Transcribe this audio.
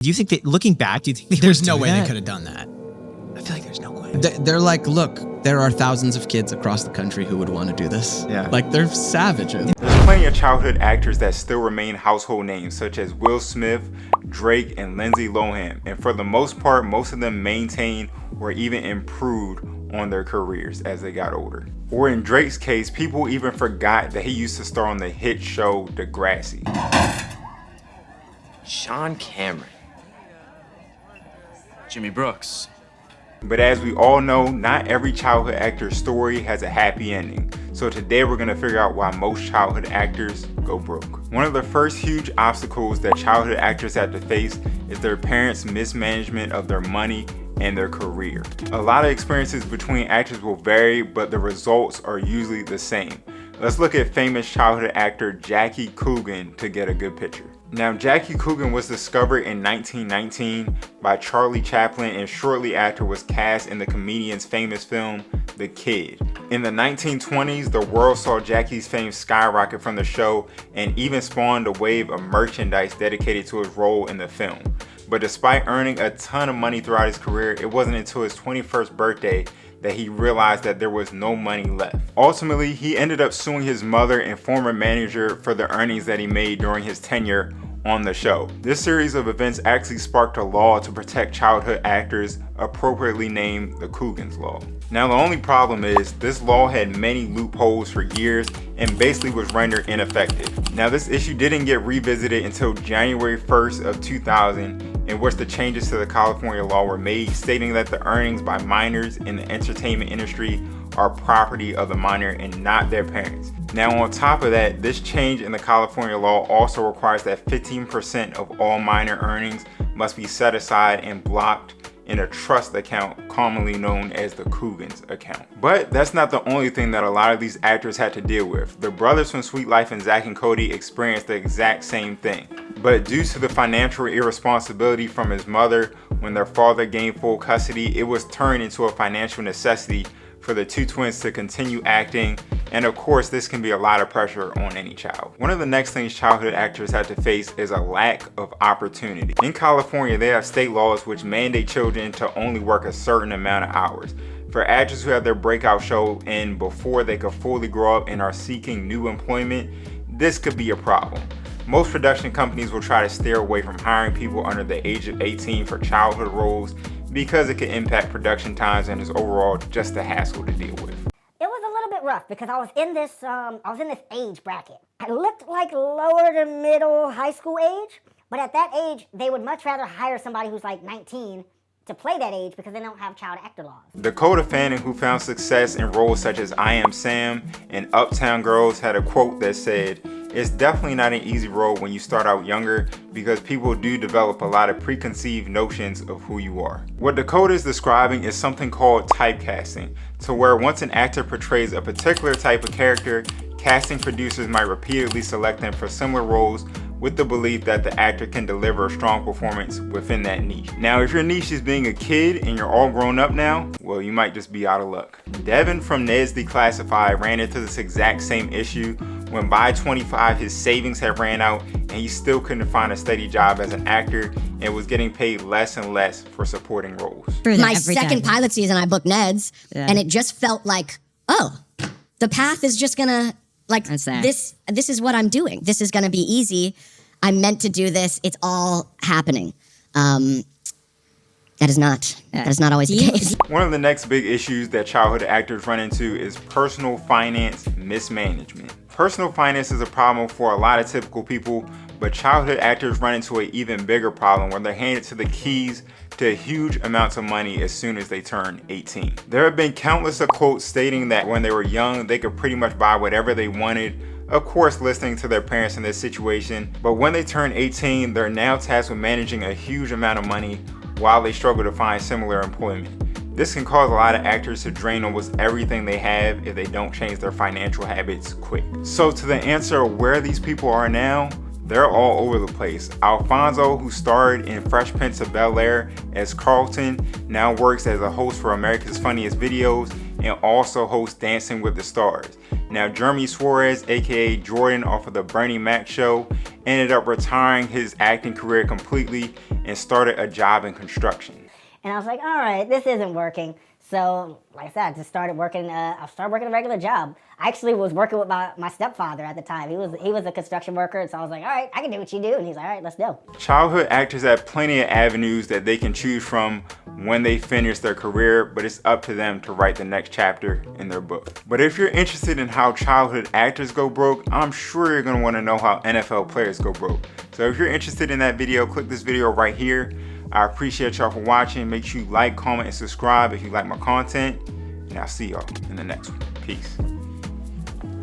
Do you think that, looking back, do you think there's no way they could have done that? I feel like there's no way. They're like, look, there are thousands of kids across the country who would want to do this. Yeah. Like, they're savages. There's plenty of childhood actors that still remain household names, such as Will Smith, Drake, and Lindsay Lohan. And for the most part, most of them maintained or even improved on their careers as they got older. Or in Drake's case, people even forgot that he used to star on the hit show Degrassi. Sean Cameron. Jimmy Brooks. But as we all know, not every childhood actor's story has a happy ending. So today we're going to figure out why most childhood actors go broke. One of the first huge obstacles that childhood actors have to face is their parents' mismanagement of their money and their career. A lot of experiences between actors will vary, but the results are usually the same. Let's look at famous childhood actor Jackie Coogan to get a good picture. Now, Jackie Coogan was discovered in 1919 by Charlie Chaplin and shortly after was cast in the comedian's famous film, The Kid. In the 1920s, the world saw Jackie's fame skyrocket from the show and even spawned a wave of merchandise dedicated to his role in the film. But despite earning a ton of money throughout his career, it wasn't until his 21st birthday that he realized that there was no money left. Ultimately, he ended up suing his mother and former manager for the earnings that he made during his tenure on the show. This series of events actually sparked a law to protect childhood actors, appropriately named the Coogan's Law. Now, the only problem is this law had many loopholes for years and basically was rendered ineffective. Now, this issue didn't get revisited until January 1st of 2000, in which the changes to the California law were made, stating that the earnings by minors in the entertainment industry are property of the minor and not their parents. Now, on top of that, this change in the California law also requires that 15% of all minor earnings must be set aside and blocked in a trust account commonly known as the Coogan's account. But that's not the only thing that a lot of these actors had to deal with. The brothers from Sweet Life and Zack and Cody experienced the exact same thing. But due to the financial irresponsibility from his mother when their father gained full custody, it was turned into a financial necessity for the two twins to continue acting, and of course this can be a lot of pressure on any child. One of the next things childhood actors have to face is a lack of opportunity. In California, they have state laws which mandate children to only work a certain amount of hours. For actors who have their breakout show in before they could fully grow up and are seeking new employment, this could be a problem. Most production companies will try to steer away from hiring people under the age of 18 for childhood roles because it can impact production times and is overall just a hassle to deal with. It was a little bit rough because I was in this age bracket. I looked like lower to middle high school age, but at that age, they would much rather hire somebody who's like 19 to play that age because they don't have child actor laws. Dakota Fanning, who found success in roles such as I Am Sam and Uptown Girls, had a quote that said, "It's definitely not an easy role when you start out younger because people do develop a lot of preconceived notions of who you are." What Dakota is describing is something called typecasting, to where once an actor portrays a particular type of character, casting producers might repeatedly select them for similar roles with the belief that the actor can deliver a strong performance within that niche. Now, if your niche is being a kid and you're all grown up now, well, you might just be out of luck. Devin from Ned's Declassified ran into this exact same issue when by 25 his savings had ran out and he still couldn't find a steady job as an actor and was getting paid less and less for supporting roles. My second pilot season I booked Ned's, and it just felt like, oh, the path is just gonna, like, this is what I'm doing. This is gonna be easy. I'm meant to do this. It's all happening. That is not always the case. One of the next big issues that childhood actors run into is personal finance mismanagement. Personal finance is a problem for a lot of typical people, but childhood actors run into an even bigger problem where they're handed to the keys to huge amounts of money as soon as they turn 18. There have been countless of quotes stating that when they were young, they could pretty much buy whatever they wanted, of course listening to their parents in this situation, but when they turn 18, they're now tasked with managing a huge amount of money while they struggle to find similar employment. This can cause a lot of actors to drain almost everything they have if they don't change their financial habits quick. So to the answer of where these people are now, they're all over the place. Alfonso, who starred in Fresh Prince of Bel-Air as Carlton, now works as a host for America's Funniest Videos and also hosts Dancing with the Stars. Now, Jeremy Suarez, aka Jordan off of the Bernie Mac show, ended up retiring his acting career completely and started a job in construction. And I was like, all right, this isn't working. So, like I said, I just started working. I started working a regular job. I actually was working with my stepfather at the time. He was a construction worker, so I was like, all right, I can do what you do. And he's like, all right, let's go. Childhood actors have plenty of avenues that they can choose from when they finish their career, but it's up to them to write the next chapter in their book. But if you're interested in how childhood actors go broke, I'm sure you're gonna wanna know how NFL players go broke. So if you're interested in that video, click this video right here. I appreciate y'all for watching. Make sure you like, comment, and subscribe if you like my content. And I'll see y'all in the next one. Peace.